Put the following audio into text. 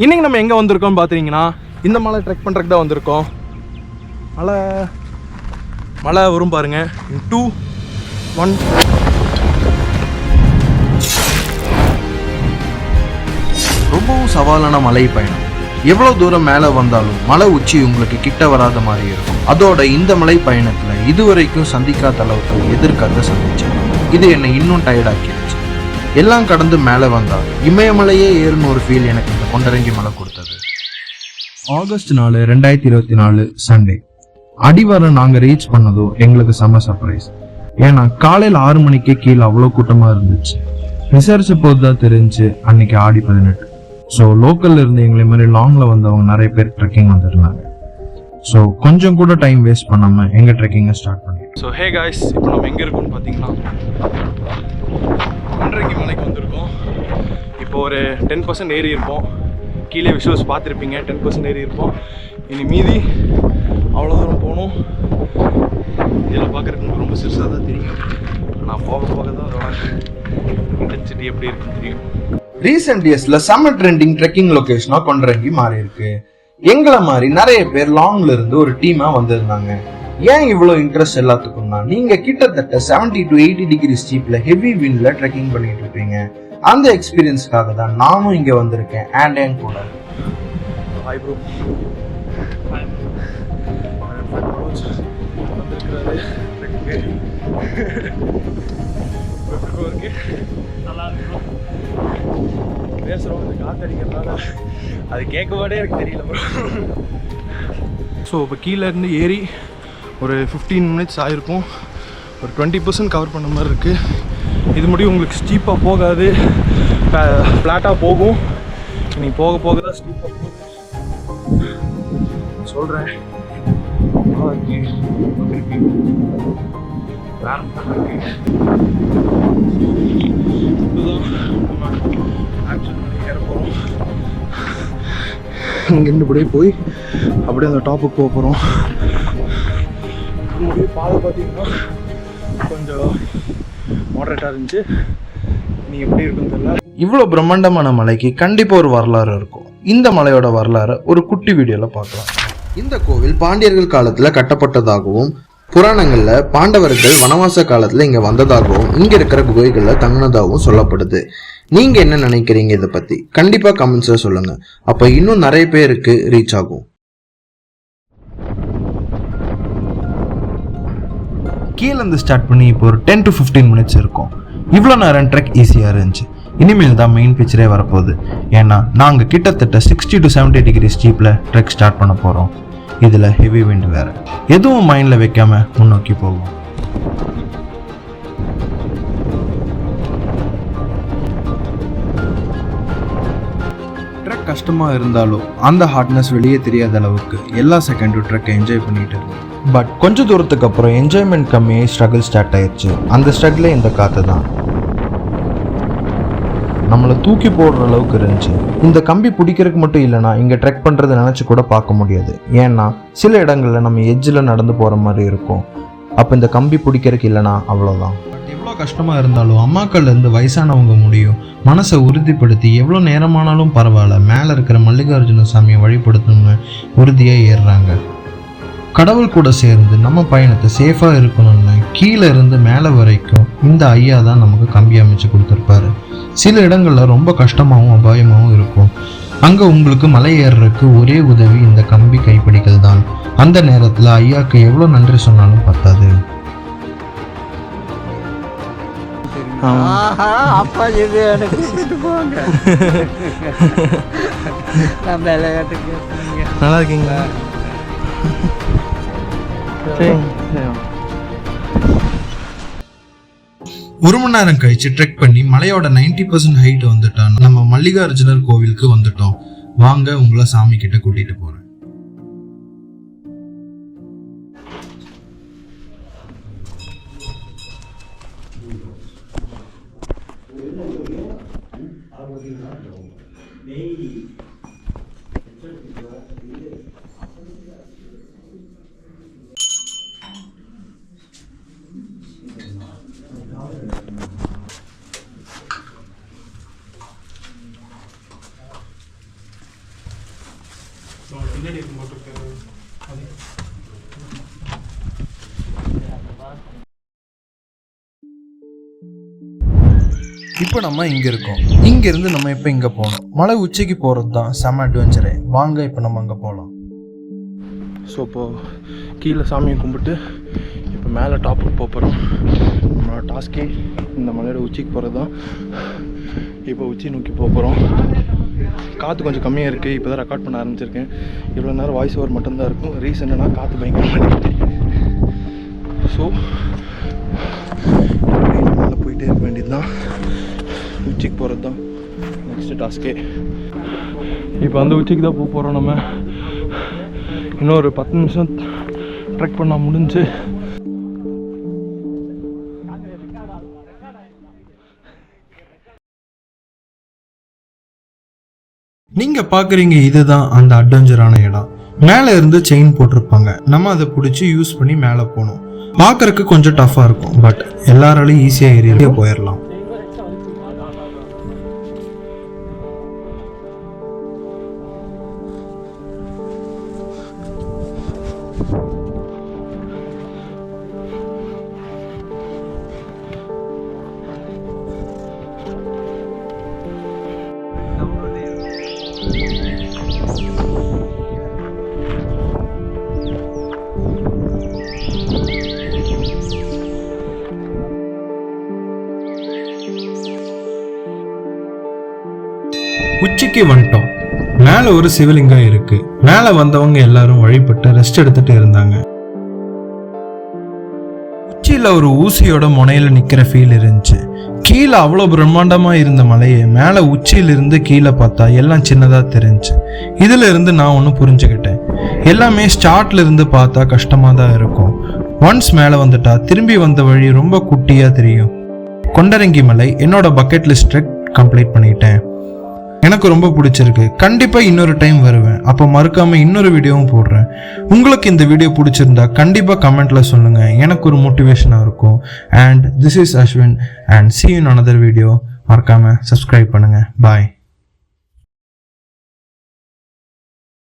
இன்றைக்கி நம்ம எங்கே வந்திருக்கோம்னு பார்த்தீங்கன்னா இந்த மலை ட்ரெக் பண்ணுறதுக்கு தான் வந்திருக்கோம். மலை வரும் பாருங்க. 2 1 ரொம்பவும் சவாலான மலை பயணம். எவ்வளோ தூரம் மேலே வந்தாலும் மலை உச்சி உங்களுக்கு கிட்ட வராத மாதிரி இருக்கும். அதோட இந்த மலை பயணத்தில் இதுவரைக்கும் சந்திக்காத அளவுக்கு எதிர்காலத்தை சந்திச்சேன். இது என்னை இன்னும் டயர்டாக்கிடுச்சு. எல்லாம் கடந்து மேலே வந்தால் இமயமலையே ஏறுன்னு ஒரு ஃபீல் எனக்கு இந்த கொண்டரங்கி மலை கொடுத்தது. ஆகஸ்ட் 4 2024 சண்டே அடிவாரம் நாங்கள் ரீச் பண்ணதும் எங்களுக்கு செம்ம சர்ப்ரைஸ். ஏன்னா காலையில் 6 மணிக்கே கீழே அவ்வளோ கூட்டமாக இருந்துச்சு. விசாரிச்ச போது தான் தெரிஞ்சு அன்னைக்கு ஆடி 18. ஸோ லோக்கல்ல இருந்து எங்களை மாதிரி லாங்ல வந்தவங்க நிறைய பேர் ட்ரெக்கிங் வந்துருந்தாங்க. ஸோ கொஞ்சம் கூட டைம் வேஸ்ட் பண்ணாமல் எங்கள் ட்ரெக்கிங்கை ஸ்டார்ட் பண்ணிட்டோம். ஸோ ஹே காய்ஸ், இப்போ நம்ம எங்கே இருக்கோம்னு பார்த்தீங்கன்னா கொண்டரங்கி மலைக்கு வந்திருக்கோம். இப்போ ஒரு 10% ஏறி இருப்போம். கீழே விஷுவல்ஸ் பார்த்துருப்பீங்க. 10% ஏறி இருப்போம். இனி மீதி அவ்வளோ தூரம் போகணும். இதில் பார்க்குறதுக்கு ரொம்ப சிறுசாக தான் தெரியும். நான் போக போக தான் அதோட இன்டென்சிட்டி எப்படி இருக்குன்னு தெரியும். ரீசெண்ட் இயர்ஸ்ல சம்மர் ட்ரெண்டிங் ட்ரெக்கிங் லொகேஷனா கொண்டரங்கி மாறி இருக்கு. எங்களை மாதிரி நிறைய பேர் லாங்ல இருந்து ஒரு டீமா வந்திருந்தாங்க. ஏன் இவ்வளவு இன்ட்ரெஸ்ட் எல்லாத்துக்கும்னா, நீங்க கிட்டத்தட்ட 70 to 80 டிகிரி ஸ்டீப்ல ஹெவி விண்ட்ல ட்ரெக்கிங் பண்ணிட்டு இருப்பீங்க. அந்த எக்ஸ்பீரியன்ஸ்க்காக தான் நானும் இங்க வந்திருக்கேன். அண்ட் என் கூட ஹாய் ப்ரோ, வந்திருக்கிறாரு. நல்லா இருக்கும் பேசுகிறோம். இந்த காற்றடிக்கிறதுனால அது கேட்கவே எனக்கு தெரியல ப்ரோ. ஸோ இப்போ கீழே இருந்து ஏறி ஒரு 15 மினிட்ஸ் ஆகிருக்கும். ஒரு 20% கவர் பண்ண மாதிரி இருக்குது. இது முடியும் உங்களுக்கு ஸ்டீப்பாக போகாது, ஃப்ளாட்டாக போகும். நீ போக போக தான் ஸ்டீப்பாக போகும் சொல்கிறேன். இங்கேருந்து இப்படியே போய் அப்படியே அந்த டாப்புக்கு போக போகிறோம். முடிய பாதை பார்த்தீங்கன்னா கொஞ்சம் மாடரேட்டாக இருந்துச்சு. நீ எப்படி இருக்குன்னு தெரியல. இவ்வளோ பிரம்மாண்டமான மலைக்கு கண்டிப்பாக ஒரு வரலாறு இருக்கும். இந்த மலையோட வரலாறு ஒரு குட்டி வீடியோவில் பார்க்கலாம். இந்த கோவில் பாண்டியர்கள் காலத்தில் கட்டப்பட்டதாகவும், புராணங்கள்ல பாண்டவர்கள் வனவாச காலத்துல இங்க வந்ததாகவும், இங்க இருக்கிற குகைகள்ல தங்கினதாகவும் சொல்லப்படுது. நீங்க என்ன நினைக்கிறீங்க இதை பத்தி? கண்டிப்பா கமெண்ட்ஸ்ல சொல்லுங்க. அப்ப இன்னும் நிறைய பேருக்கு ரீச் ஆகும். கீழே இருந்து ஸ்டார்ட் பண்ணி இப்போ ஒரு 10 to 15 மினிட்ஸ் இருக்கும். இவ்வளோ நேரம் ட்ரெக் ஈஸியாக இருந்துச்சு. இனிமேல் தான் மெயின் பிக்சரே வரப்போகுது. ஏன்னா நாங்கள் கிட்டத்தட்ட 60 to 70 டிகிரி ஸ்டீப்பில் ட்ரெக் ஸ்டார்ட் பண்ண போகிறோம். இதில் ஹெவி விண்ட் வேறு. எதுவும் மைண்டில் வைக்காம முன்னோக்கி போகும். ட்ரெக் கஷ்டமாக இருந்தாலும் அந்த ஹார்ட்னஸ் வெளியே தெரியாத அளவுக்கு எல்லா செகண்டும் ட்ரெக்கை என்ஜாய் பண்ணிட்டு இருந்தோம். பட் கொஞ்சம் தூரத்துக்கு அப்புறம் என்ஜாய்மெண்ட் கம்மியாகி ஸ்ட்ரகிள் ஸ்டார்ட் ஆயிடுச்சு. அந்த ஸ்ட்ரகிளே இந்த காற்று தான் நம்மளை தூக்கி போடுற அளவுக்கு இருந்துச்சு. இந்த கம்பி பிடிக்கிறதுக்கு மட்டும் இல்லைனா இங்கே ட்ரெக் பண்ணுறதை நினச்சி கூட பார்க்க முடியாது. ஏன்னா சில இடங்களில் நம்ம எட்ஜில் நடந்து போகிற மாதிரி இருக்கும். அப்போ இந்த கம்பி பிடிக்கிறதுக்கு இல்லைனா அவ்வளோதான். பட் எவ்வளோ கஷ்டமாக இருந்தாலும் அம்மாக்கள்லேருந்து வயசானவங்க முடியும் மனசை உறுதிப்படுத்தி எவ்வளோ நேரமானாலும் பரவாயில்ல மேலே இருக்கிற மல்லிகார்ஜுன சாமியை வழிபடுத்தணும்னு உறுதியாக ஏறுறாங்க. கடவுள் கூட சேர்ந்து நம்ம பயணத்தை சேஃபாக இருக்கணும்னு கீழே இருந்து மேலே வரைக்கும் இந்த ஐயா தான் நமக்கு கம்பி அமைச்சு கொடுத்துருப்பாரு. சில இடங்களில் ரொம்ப கஷ்டமாகவும் அபாயமாகவும் இருக்கும். அங்கே உங்களுக்கு மலை ஏறுறதுக்கு ஒரே உதவி இந்த கம்பி கைப்பிடிகள் தான். அந்த நேரத்தில் ஐயாவுக்கு எவ்வளோ நன்றி சொன்னாலும் பத்தாது. நல்லா இருக்கீங்களா? ஒரு மணி நேரம் கழிச்சு ட்ரெக் பண்ணி மலையோட 90% ஹைட் வந்துட்டோம். நம்ம மல்லிகார்ஜுனர் கோவிலுக்கு வந்துட்டோம். வாங்க உங்களை சாமி கிட்ட கூட்டிட்டு போறேன். பின்னாடி போட்டிருக்காரு. இப்போ நம்ம இங்கே இருக்கோம். இங்கேருந்து நம்ம இப்போ இங்கே போகணும். மலை உச்சிக்கு போகிறது தான் செம்ம அட்வென்ச்சரே. வாங்க இப்போ நம்ம அங்கே போகலாம். ஸோ இப்போது கீழே சாமியை கும்பிட்டு இப்போ மேலே டாப்புக்கு போகிறோம். நம்மளோட டாஸ்கே இந்த மலையோட உச்சிக்கு போகிறது தான். இப்போ உச்சி நோக்கி போகிறோம். காற்று கொஞ்சம் கம்மியாக இருக்குது. இப்போ தான் ரெக்கார்ட் பண்ண ஆரம்பிச்சிருக்கேன். இவ்வளோ நேரம் வாய்ஸ் ஓவர் மட்டும்தான் இருக்கும். ரீசன் என்னன்னா காற்று பயங்கரமாக இருக்குது. ஸோ மேலே போயிட்டே இருக்க வேண்டியது தான். உச்சிக்கு போகிறது தான் நெக்ஸ்ட்டு டாஸ்கே. இப்போ அந்த உச்சிக்கு தான் போக போகிறோம். நம்ம இன்னும் ஒரு 10 நிமிஷம் ட்ரெக் பண்ணால் முடிஞ்சு. நீங்கள் பார்க்குறீங்க இதுதான் அந்த அட்வென்ச்சரான இடம். மேலே இருந்து செயின் போட்டிருப்பாங்க. நம்ம அதை பிடிச்சி யூஸ் பண்ணி மேலே போகணும். பார்க்குறக்கு கொஞ்சம் டஃப்பாக இருக்கும். பட் எல்லாராலையும் ஈஸியாக ஏரியா போயிடலாம். உச்சிக்கு வந்துட்டோம். மேலே ஒரு சிவலிங்கம் இருக்கு. மேலே வந்தவங்க எல்லாரும் வழிபட்டு ரெஸ்ட் எடுத்துட்டு இருந்தாங்க. உச்சியில ஒரு ஊசியோட முனையில நிக்கிற ஃபீல் இருந்துச்சு. கீழே அவ்வளோ பிரம்மாண்டமா இருந்த மலையை மேலே உச்சியிலிருந்து கீழே பார்த்தா எல்லாம் சின்னதா தெரிஞ்சுச்சு. இதுல இருந்து நான் ஒன்று புரிஞ்சுக்கிட்டேன். எல்லாமே ஸ்டார்ட்ல இருந்து பார்த்தா கஷ்டமா தான் இருக்கும். ஒன்ஸ் மேலே வந்துட்டா திரும்பி வந்த வழி ரொம்ப குட்டியா தெரியும். கொண்டரங்கி மலை என்னோட பக்கெட் லிஸ்ட்டை கம்ப்ளீட் பண்ணிட்டேன். எனக்கு ரொம்ப பிடிச்சிருக்கு. கண்டிப்பாக இன்னொரு டைம் வருவேன். அப்போ மறக்காமல் இன்னொரு வீடியோவும் போடுறேன். உங்களுக்கு இந்த வீடியோ பிடிச்சிருந்தா கண்டிப்பாக கமெண்ட்டில் சொல்லுங்கள். எனக்கு ஒரு மோட்டிவேஷனாக இருக்கும். And this is Ashwin and see you in another video. மறக்காமல் சப்ஸ்கிரைப் பண்ணுங்கள். பாய்.